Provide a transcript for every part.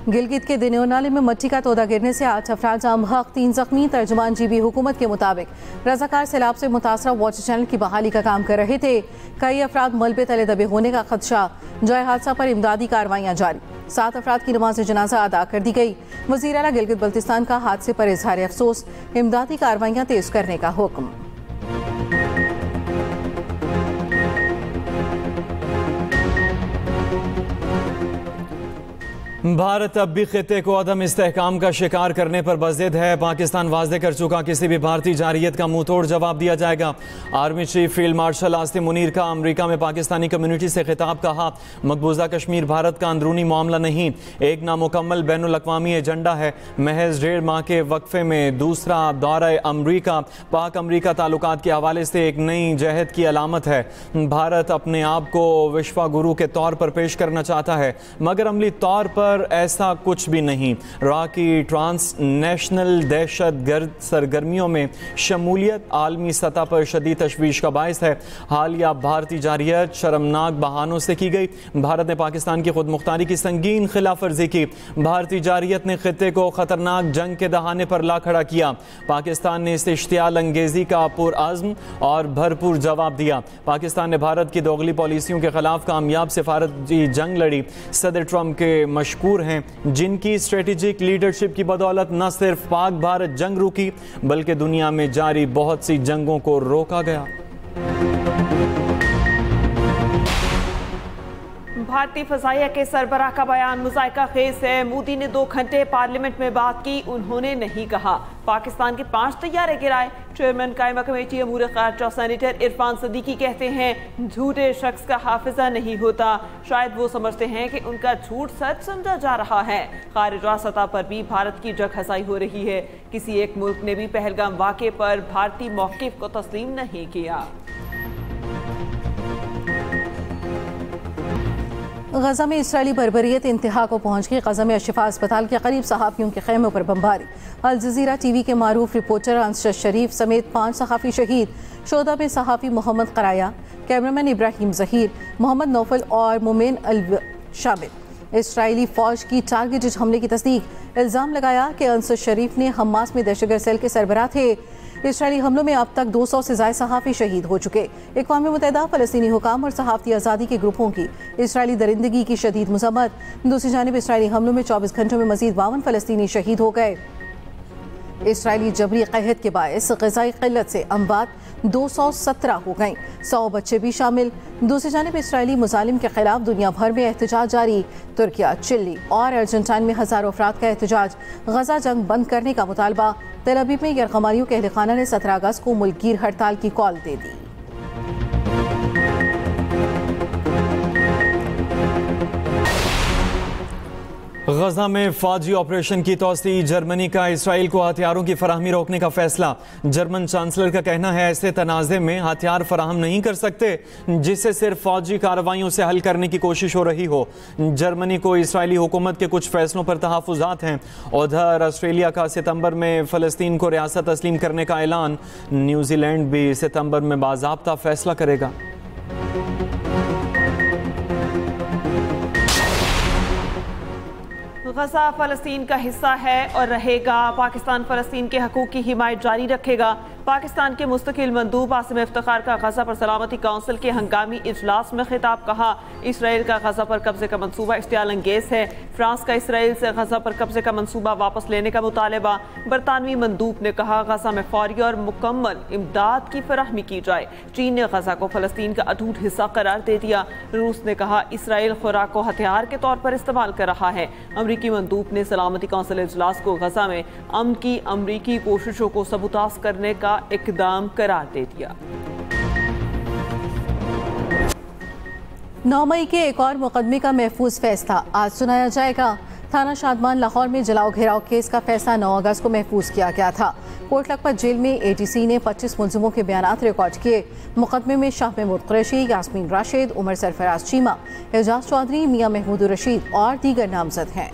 गिलगित के दिनोनाले में मट्टी का तोदा गिरने से 8 अफराद जाम हक, 3 जख्मी। तर्जुमान जीबी हुकूमत के मुताबिक रजाकार सैलाब से मुतासरा वाटर चैनल की बहाली का काम कर रहे थे। कई अफराद मलबे तले दबे होने का खदशा। जय हादसा पर इमदादी कार्रवाइयाँ जारी। 7 अफराद की नमाज जनाजा अदा कर दी गई। वज़ीर आला गिलगित बल्तिस्तान का हादसे पर इजहार अफसोस, इमदादी कार्रवाइयाँ तेज करने का हुक्म। भारत अब भी खित्ते को अदम इस्तेहकाम का शिकार करने पर बज़िद है। पाकिस्तान वाज़ेह कर चुका, किसी भी भारतीय जारियत का मुंह तोड़ जवाब दिया जाएगा। Army chief field marshal Asim Munir का अमरीका में पाकिस्तानी कम्युनिटी से खिताब, कहा मकबूजा कश्मीर भारत का अंदरूनी मामला नहीं, एक नामुकम्मल बैनुल अक़वामी एजेंडा है। महज 1.5 माह के वक्फे में दूसरा दौरा अमरीका पाक अमरीका ताल्लुकात के हवाले से एक नई जहद की अलामत है। भारत अपने आप को विश्वा गुरु के तौर पर पेश करना चाहता है, मगर अमली तौर पर ऐसा कुछ भी नहीं। रा की ट्रांसनेशनल दहशत गर्द सरगर्मियों में शमूलियत आलमी सतह पर शदीद तशवीश का बायस है। हालिया भारतीय जारियत शर्मनाक बहानों से की गई। भारत ने पाकिस्तान की खुद मुख्तारी की संगीन खिलाफ वर्जी की। भारतीय जारियत ने खित्ते को खतरनाक जंग के दहाने पर ला खड़ा किया। पाकिस्तान ने इस इश्तियाल अंगेजी का पुरअज़्म और भरपूर जवाब दिया। पाकिस्तान ने भारत की दोगली पॉलिसियों के खिलाफ कामयाब सिफारती जंग लड़ी। सदर ट्रंप के मशकूर हैं, जिनकी स्ट्रेटेजिक लीडरशिप की बदौलत न सिर्फ पाक भारत जंग रुकी, बल्कि दुनिया में जारी बहुत सी जंगों को रोका गया। भारतीय फजाइया के सरबराह का बयान मुज़ायका खेज है। मोदी ने 2 घंटे पार्लियामेंट में बात की, उन्होंने नहीं कहा पाकिस्तान के 5 तैयारे गिराए। चेयरमैन कायमा कमेटी अमूर खारजा सेनेटर इरफान सदीकी कहते हैं झूठे शख्स का हाफिजा नहीं होता। शायद वो समझते हैं कि उनका झूठ सच समझा जा रहा है। खारिजा सतह पर भी भारत की जग हसाई हो रही है। किसी एक मुल्क ने भी पहलगाम वाक़े पर भारतीय मौक़िफ़ को तस्लीम नहीं किया। गजा में इसराइली बर्बरियत इंतहा को पहुंच गई। गजा में अशिफा अस्पताल के करीब सहाफ़ियों के खेमों पर बमबारी। अल जज़ीरा टीवी के मारूफ रिपोर्टर अंसर शरीफ समेत 5 सहाफ़ी शहीद। शोधा में सहाफ़ी मोहम्मद कराया, कैमरामैन इब्राहिम ज़हीर, मोहम्मद नौफल और मोमिन अल शामिल। इसराइली फ़ौज की टारगेटेड हमले की तस्दीक। इल्ज़ाम लगाया कि अंसर शरीफ ने हमास में दहशतगर्द सेल के सरबराह थे। इसराइली हमलों में अब तक 200 से ज़ायद सहाफ़ी शहीद हो चुके। अक़वाम मुत्तहिदा फ़लस्तीनी हुकाम और सहाफ़ती आज़ादी के ग्रुपों की इसराइली दरिंदगी की शदीद मज़म्मत। दूसरी जानिब इसराइली हमलों में 24 घंटों में मज़ीद 52 फ़लस्तीनी शहीद हो गए। इसराइली जबरी क़हत के बायस ग़िज़ाई क़िल्लत से अमवात 217 हो गई, 100 बच्चे भी शामिल। दूसरी जानिब इसराइली मुज़ालिम के खिलाफ दुनिया भर में एहतजाज जारी। तुर्किया, चिली और अर्जेंटाइन में हज़ारों अफराद का एहतजाज। गजा जंग बंद करने का मुतालबा। तेल अवीव में यरगमारियों के अहल खाना ने 17 अगस्त को मुल्कगीर हड़ताल की कॉल दे दी। गजा में फौजी ऑपरेशन की तोसी। जर्मनी का इसराइल को हथियारों की फराहमी रोकने का फैसला। जर्मन चांसलर का कहना है ऐसे तनाज़े में हथियार फराहम नहीं कर सकते जिससे सिर्फ फौजी कार्रवाइयों से हल करने की कोशिश हो रही हो। जर्मनी को इसराइली हुकूमत के कुछ फैसलों पर तहफ़्फ़ुज़ात हैं। उधर ऑस्ट्रेलिया का सितंबर में फ़लस्तीन को रियासत तस्लीम करने का ऐलान। न्यूजीलैंड भी सितंबर में बाज़ाब्ता फैसला करेगा। गजा फ़लस्तीन का हिस्सा है और रहेगा। पाकिस्तान फ़लस्तीन के हकूक़ की हिमायत जारी रखेगा। पाकिस्तान के मुस्तकिल मंदूब आसिम इफ्तिखार का गजा पर सलामती काउंसिल के हंगामी इजलास में खिताब, कहा इसराइल का गजा पर कब्जे का मनसूबा इश्तियाल अंगेज़ है। फ्रांस का इसराइल से गजा पर कब्जे का मनसूबा वापस लेने का मुतालबा। बरतानवी मंदूब ने कहा गजा में फौरी और मुकम्मल इमदाद की फराहमी की जाए। चीन ने गजा को फ़लस्तीन का अटूट हिस्सा करार दे दिया। रूस ने कहा इसराइल खुराक को हथियार के तौर पर इस्तेमाल कर रहा है। अमरीकी मंदूब ने सलामती काउंसिल इजलास को गजा में अमन की अमरीकी कोशिशों को सबूताज करने का इकदाम करार दे दिया। 9 मई के एक और मुकदमे का महफूज फैसला आज सुनाया जाएगा। थाना शादमान लाहौर में जलाओ घेराव केस का फैसला 9 अगस्त को महफूज किया गया था। कोट लखपत जेल में ATC ने 25 मुलजिमों के बयानात रिकॉर्ड किए। मुकदमे में शाह महमूद कुरैशी, यास्मीन राशिद, उमर सरफराज चीमा, एजाज चौधरी, मियां महमूद रशीद और दीगर नामजद हैं।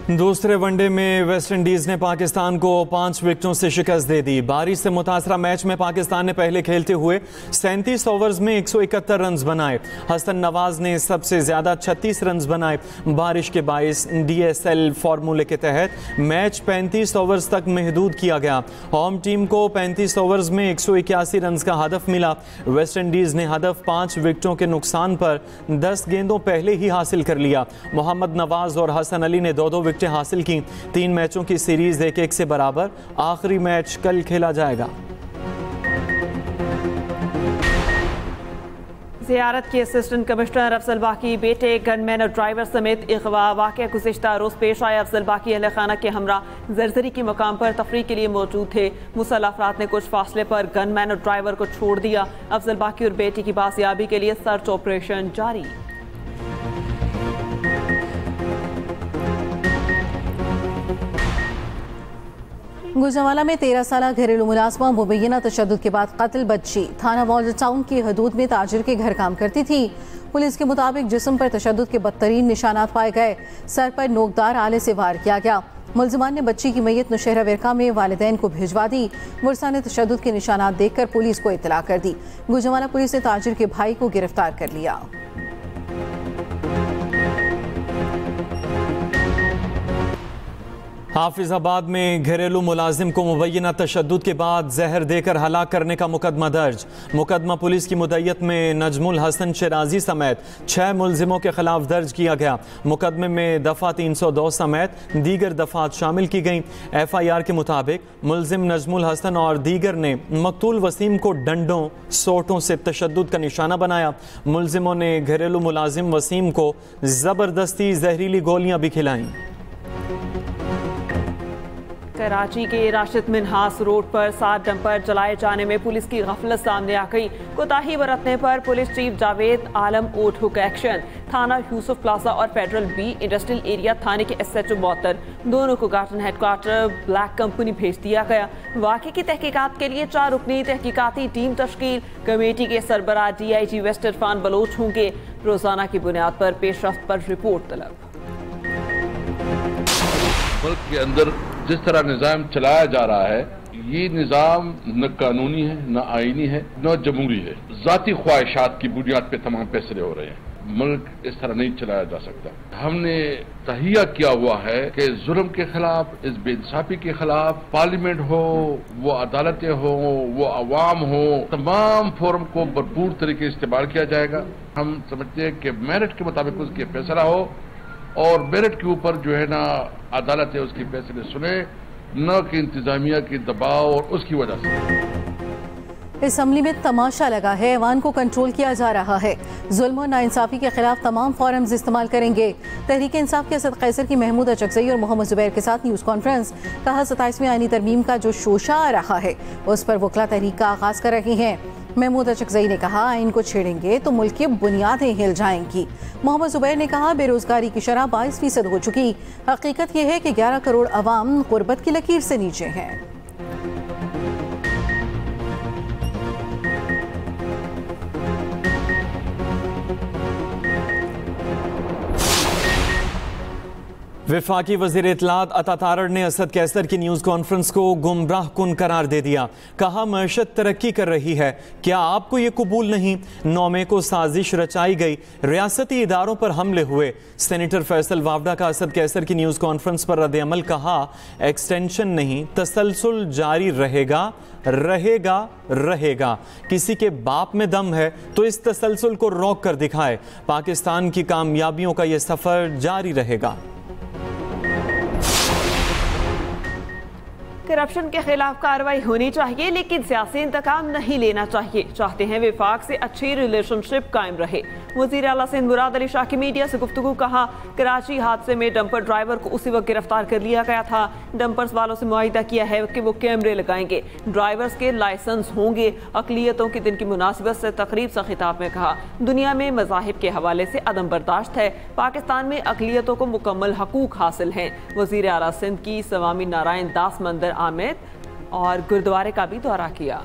दूसरे वनडे में वेस्ट इंडीज ने पाकिस्तान को 5 विकेटों से शिकस्त दे दी। बारिश से मुतासरा मैच में पाकिस्तान ने पहले खेलते हुए 37 ओवर्स में 171 रन बनाए। हसन नवाज ने सबसे ज्यादा 36 रन बनाए। बारिश के बायस DSL फार्मूले के तहत मैच 35 ओवर्स तक महदूद किया गया। होम टीम को 35 ओवर्स में 181 रन का हदफ मिला। वेस्ट इंडीज ने हदफ 5 विकेटों के नुकसान पर 10 गेंदों पहले ही हासिल कर लिया। मोहम्मद नवाज और हसन अली ने 2-2 विकेटें हासिल की। 3 मैचों की सीरीज 1-1 से बराबर। आखिरी मैच कल खेला जाएगा। ज़ियारत के असिस्टेंट कमिश्नर अफजल बाकी बेटे गनमैन और ड्राइवर समेत अगवा वाक़या गुज़िश्ता रोज़ पेश आया। अफजल बाकी अहले खाना के हमरा जरजरी के मकाम पर तफरीह के लिए मौजूद थे। मुसल्लह अफराद ने कुछ फासले पर गनमैन और ड्राइवर को छोड़ दिया। अफजल बाकी और बेटी की बाजियाबी के लिए सर्च ऑपरेशन जारी। गुजरांवाला में 13 साल घरेलू मुलाजमा मुबैना तशद्दुद के बाद कत्ल बच्ची थाना वॉल्ड टाउन की हदूद में ताजिर के घर काम करती थी। पुलिस के मुताबिक जिस्म पर तशद्दुद के बदतरीन निशानात पाए गए। सर पर नोकदार आले से वार किया गया। मुलजिमान ने बच्ची की मैयत नौशहरा विरका में वालिदैन को भिजवा दी। मुरसा ने तशद्दुद के निशानात देखकर पुलिस को इत्तला कर दी। गुजरांवाला पुलिस ने ताजिर के भाई को गिरफ्तार कर लिया। हाफिजाबाद में घरेलू मुलाजिम को मुबैना तशद्दुद के बाद जहर देकर हलाक करने का मुकदमा दर्ज। मुकदमा पुलिस की मुद्दत में नजमुल हसन शराजी समेत 6 मुलजिमों के खिलाफ दर्ज किया गया। मुकदमे में दफ़ा 302 समेत दीगर दफ़ात शामिल की गईं। FIR के मुताबिक मुलजिम नजमुल हसन और दीगर ने मकतूल वसीम को डंडों सोटों से तशद्दुद का निशाना बनाया। मुलजिमों ने घरेलू मुलाजिम वसीम को ज़बरदस्ती जहरीली गोलियां भी खिलाईं। कराची के राशिद मिन्हास रोड पर 7 डंपर जलाए जाने में पुलिस की गफलत सामने आ गई। कोताही बरतने पर police chief Javed Alam ओठुक action. थाना यूसुफ प्लाजा और फेडरल B इंडस्ट्रियल एरिया थाने के SHO मोहतर दोनों को गार्टन हेडक्वार्टर ब्लैक कंपनी भेज दिया गया। वाक़े की तहकीकात के लिए 4 रुकनी तहकीकाती टीम तश्कील। कमेटी के सरबराह DIG वेस्ट इरफान बलोच होंगे। रोजाना की बुनियाद पर पेशरफ्त पर रिपोर्ट तलब। मुल्क के अंदर जिस तरह निज़ाम चलाया जा रहा है, ये निज़ाम न कानूनी है, न आईनी है, न जमहूरी है। ज़ाती ख्वाहिशात की बुनियाद पे तमाम फैसले हो रहे हैं। मुल्क इस तरह नहीं चलाया जा सकता। हमने तहिया किया हुआ है कि जुल्म के खिलाफ, इस बेइंसाफी के खिलाफ पार्लियामेंट हो, वो अदालतें हो, वो अवाम हो, तमाम फोरम को भरपूर तरीके से इस्तेमाल किया जाएगा। हम समझते हैं कि मेरिट के मुताबिक उसके फैसला हो और मेरिट के ऊपर जो है ना अदालतें उसकी फैसले सुने, न कि इंतजामिया की दबाव और उसकी वजह से। असम्बली में तमाशा लगा है। ऐवान को कंट्रोल किया जा रहा है। जुल्म और नाइंसाफी के खिलाफ तमाम फोरम्स इस्तेमाल करेंगे। तहरीक इंसाफ के असद कैसर की महमूद अचकजई और मोहम्मद जुबैर के साथ न्यूज़ कॉन्फ्रेंस। कहा 27वीं आईनी तरमीम का जो शोशा आ रहा है उस पर वकला तहरीक का आगाज कर रहे हैं। महमूद अचकजई ने कहा आइन को छेड़ेंगे तो मुल्क की बुनियादें हिल जाएंगी। मोहम्मद जुबैर ने कहा बेरोजगारी की शरह 22% हो चुकी। हकीकत यह है कि 11 करोड़ अवाम गुर्बत की लकीर से नीचे हैं। वफाकी वज़ीर इत्तलात अता तारड़ ने असद कैसर की न्यूज़ कॉन्फ्रेंस को गुमराह कुन करार दे दिया। कहा मईशत तरक्की कर रही है, क्या आपको ये कबूल नहीं? 9 मई को साजिश रचाई गई, रियासती इदारों पर हमले हुए। सेनेटर फैसल वावडा का असद कैसर की न्यूज़ कॉन्फ्रेंस पर रद्द-ए-अमल। कहा एक्सटेंशन नहीं, तसलसल जारी रहेगा रहेगा रहेगा। किसी के बाप में दम है तो इस तसलसल को रोक कर दिखाए। पाकिस्तान की कामयाबियों का यह सफ़र जारी रहेगा। करप्शन के खिलाफ कार्रवाई होनी चाहिए लेकिन सियासी इंतकाम नहीं लेना चाहिए। चाहते हैं विफाक से अच्छी रिलेशनशिप कायम रहे। वज़ीर आला सिंध मुराद अली शाह की मीडिया से गुफ्तगू। कहा कराची हादसे में डंपर ड्राइवर को उसी वक्त गिरफ्तार कर लिया गया था। डंपर्स वालों से मुआहिदा किया है कि वो कैमरे लगाएंगे, ड्राइवर्स के लाइसेंस होंगे। अकलियतों के दिन की मुनासिबत से तकरीब से खिताब में कहा दुनिया में मज़ाहिब के हवाले से अदम बर्दाश्त है, पाकिस्तान में अकलियतों को मुकम्मल हकूक हासिल हैं। वज़ीर आला सिंध की स्वामी नारायण दास मंदिर आमिर और गुरुद्वारे का भी दौरा किया।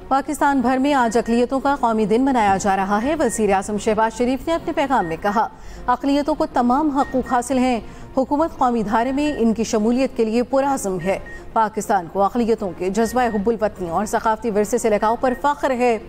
पाकिस्तान भर में आज अक़लियतों का कौमी दिन मनाया जा रहा है। वज़ीर आज़म शहबाज शरीफ ने अपने पैगाम में कहा, अक़लियतों को तमाम हक़ूक़ हासिल हैं। हुकूमत कौमी धारे में इनकी शमूलियत के लिए पुरअज़्म है। पाकिस्तान को अक़लियतों के जज्बा हुब्बुल वतनी और सक़ाफ़ती विरसे से लगाव पर फ़ख्र है।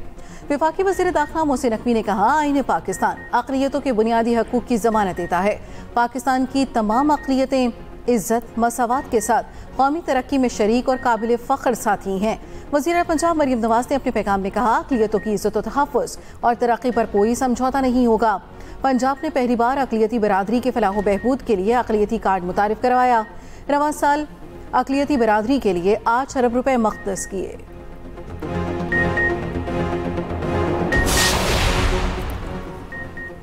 वफ़ाक़ी वज़ीर दाख़िला मोहसिन नक़वी ने कहा, आईन पाकिस्तान अक़लियतों के बुनियादी हक़ूक़ की ज़मानत देता है। पाकिस्तान की तमाम अक़लियतें इज़्ज़त मसावात के साथ कौमी तरक्की में शरीक और काबिल फ़ख्र साथी हैं। वज़ीर पंजाब मरीम नवाज़ ने अपने पैगाम में कहा, अक़लियतों की इज़्ज़त व तहफ़्फ़ुज़ और तरक्की पर कोई समझौता नहीं होगा। पंजाब ने पहली बार अक़लियती बरादरी के फ़लाह व बहबूद के लिए अक़लियती कार्ड मुतारिफ़ करवाया। रवां साल अक़लियती बरादरी के लिए 8 अरब रुपए मख्तस किए।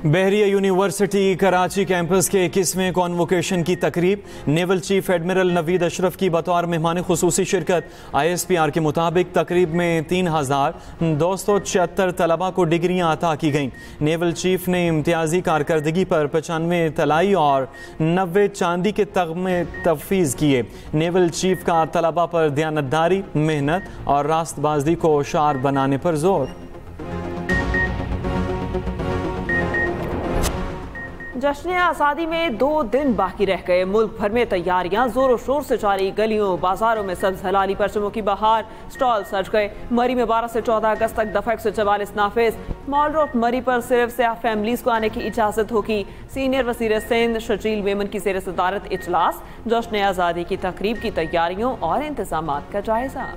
बहरिया यूनिवर्सिटी कराची कैंपस के 21वें कॉन्वोकेशन की तकरीब, naval chief admiral Naveed Ashraf की बतौर मेहमान खुसूसी शिरकत। ISPR के मुताबिक तकरीब में 3276 तलबा को डिग्रियां अता की गईं। नेवल चीफ ने इम्तियाजी कारकर्दगी पर 95 तलाई और 90 चांदी के तगमे तफवीज़ किए। नेवल चीफ का तलबा पर दयानतदारी, मेहनत और रास्तबाजी को शार बनाने पर जोर। जश्न आज़ादी में 2 दिन बाकी रह गए। मुल्क भर में तैयारियां जोरों शोर से जारी। गलियों बाजारों में सब्ज हलाली परचमों की बहार, स्टॉल सज गए। मरी में 12 से 14 अगस्त तक दफ़ा 144 नाफिज। मॉल रोड मरी पर सिर्फ सियाह फैमिलीज को आने की इजाज़त होगी। सीनियर वज़ीर सिंध शजील मेमन की ज़ेर सदारत इजलास। जश्न आज़ादी की तकरीब की तैयारियों और इंतजामात का जायजा।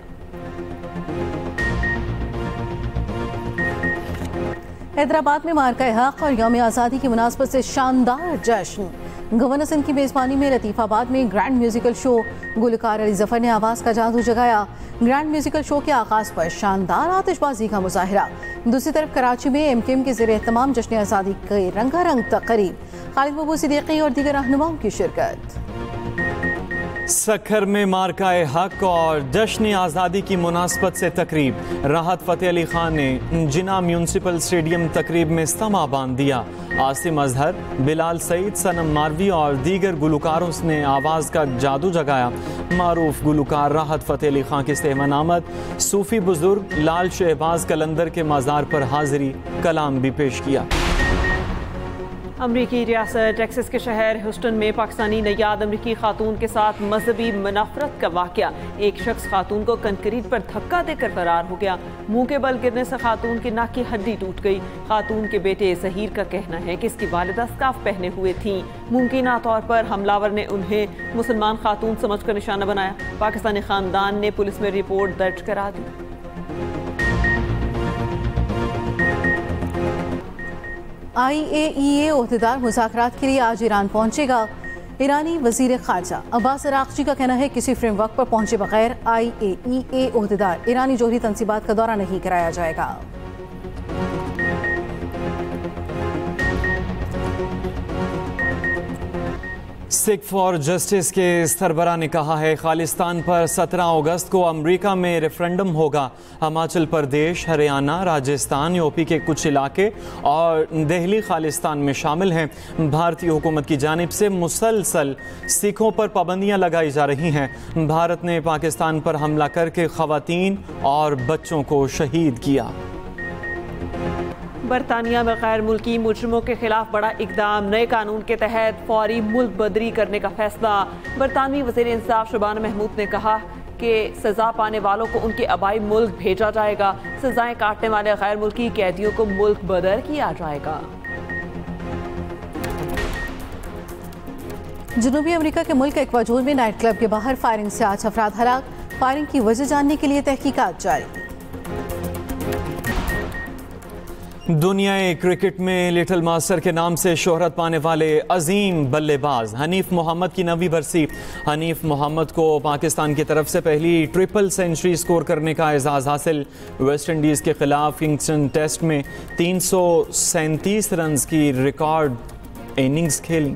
हैदराबाद में मार्का-ए-हक़ और यौम आज़ादी की मुनासबत से शानदार जश्न। गवर्नर सिंध की मेज़बानी में लतीफ़ाबाद में grand musical show. Gulkar Ali Zafar ने आवाज़ का जादू जगाया। ग्रैंड म्यूजिकल शो के आगाज़ पर शानदार आतिशबाजी का मुज़ाहिरा। दूसरी तरफ कराची में MKM के ज़ेर एहतमाम जश्न आज़ादी के रंगारंग तक़रीब। खालिद महबूब सिद्दीकी और दीगर रहनुमाओं की शिरकत। सखर में मार्का-ए-हक़ और जश्न आज़ादी की मुनासबत से तकरीब। राहत फ़तेह अली खान ने जिना म्यूनसिपल स्टेडियम तकरीब में समा बांध दिया। आसिम अजहर, बिलाल सईद, सनम मारवी और दीगर गुलकारों ने आवाज़ का जादू जगाया। मारूफ गुलकार राहत फ़तेह अली खान की इस्तेहमान आमद। सूफ़ी बुजुर्ग लाल शहबाज कलंदर के मज़ार पर हाजिरी, कलाम भी पेश किया। अमरीकी रियासत टेक्सास के शहर ह्यूस्टन में पाकिस्तानी नयाद अमरीकी खातून के साथ मजहबी मुनाफरत का वाक़या। एक शख्स खातून को कंक्रीट पर धक्का देकर फरार हो गया। मुंह के बल गिरने से खातून की नाक की हड्डी टूट गई। खातून के बेटे ज़हीर का कहना है कि इसकी वालिदा स्कार्फ पहने हुए थीं। मुमकिन तौर पर हमलावर ने उन्हें मुसलमान खातून समझकर निशाना बनाया। पाकिस्तानी खानदान ने पुलिस में रिपोर्ट दर्ज करा दी। IAEA ओहदेदार मुज़ाकरात के लिए आज ईरान पहुंचेगा। ईरानी वज़ीर ख़ारजा अब्बास अराग़ची का कहना है, किसी फ्रेमवर्क पर पहुंचे बगैर IAEA ओहदेदार ईरानी जोहरी तंसीबात का दौरा नहीं कराया जाएगा। सिख फॉर जस्टिस के सरबरा ने कहा है, खालिस्तान पर 17 अगस्त को अमेरिका में रेफरेंडम होगा। हिमाचल प्रदेश, हरियाणा, राजस्थान, यूपी के कुछ इलाके और दिल्ली खालिस्तान में शामिल हैं। भारतीय हुकूमत की जानिब से मुसलसल सिखों पर पाबंदियां लगाई जा रही हैं। भारत ने पाकिस्तान पर हमला करके ख़वातीन और बच्चों को शहीद किया। बरतानिया में गैर मुल्की मुजरिमों के खिलाफ बड़ा इकदाम। नए कानून के तहत फौरी मुल्क बदरी करने का फैसला। बरतानवी वज़ीर इंसाफ शबाना महमूद ने कहा कि सजा पाने वालों को उनके आबाई मुल्क भेजा जाएगा। सजाएं काटने वाले गैर मुल्की कैदियों को मुल्क बदर किया जाएगा। जनूबी अमेरिका के मुल्क इक्वाडोर में नाइट क्लब के बाहर फायरिंग से 8 अफराद हलाक। फायरिंग की वजह जानने के लिए तहकीकात जारी। दुनियाई क्रिकेट में लिटिल मास्टर के नाम से शोहरत पाने वाले अजीम बल्लेबाज हनीफ मोहम्मद की 9वीं बरसी। हनीफ मोहम्मद को पाकिस्तान की तरफ से पहली ट्रिपल सेंचुरी स्कोर करने का एजाज़ हासिल। वेस्ट इंडीज़ के खिलाफ किंगस्टन टेस्ट में 337 रन की रिकॉर्ड इनिंग्स खेली।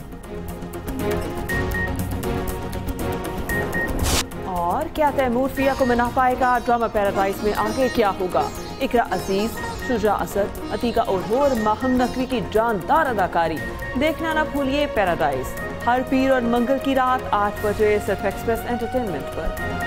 और क्या तैमूर फिया को मना पाएगा? ड्रामा पैराडाइज में आगे क्या होगा? इकरा अजीज, शुजा असद, अतीका ओढ़ो और माहम नकवी की जानदार अदाकारी। देखना ना भूलिए पैराडाइज, हर पीर और मंगल की रात 8 बजे सिर्फ एक्सप्रेस एंटरटेनमेंट पर।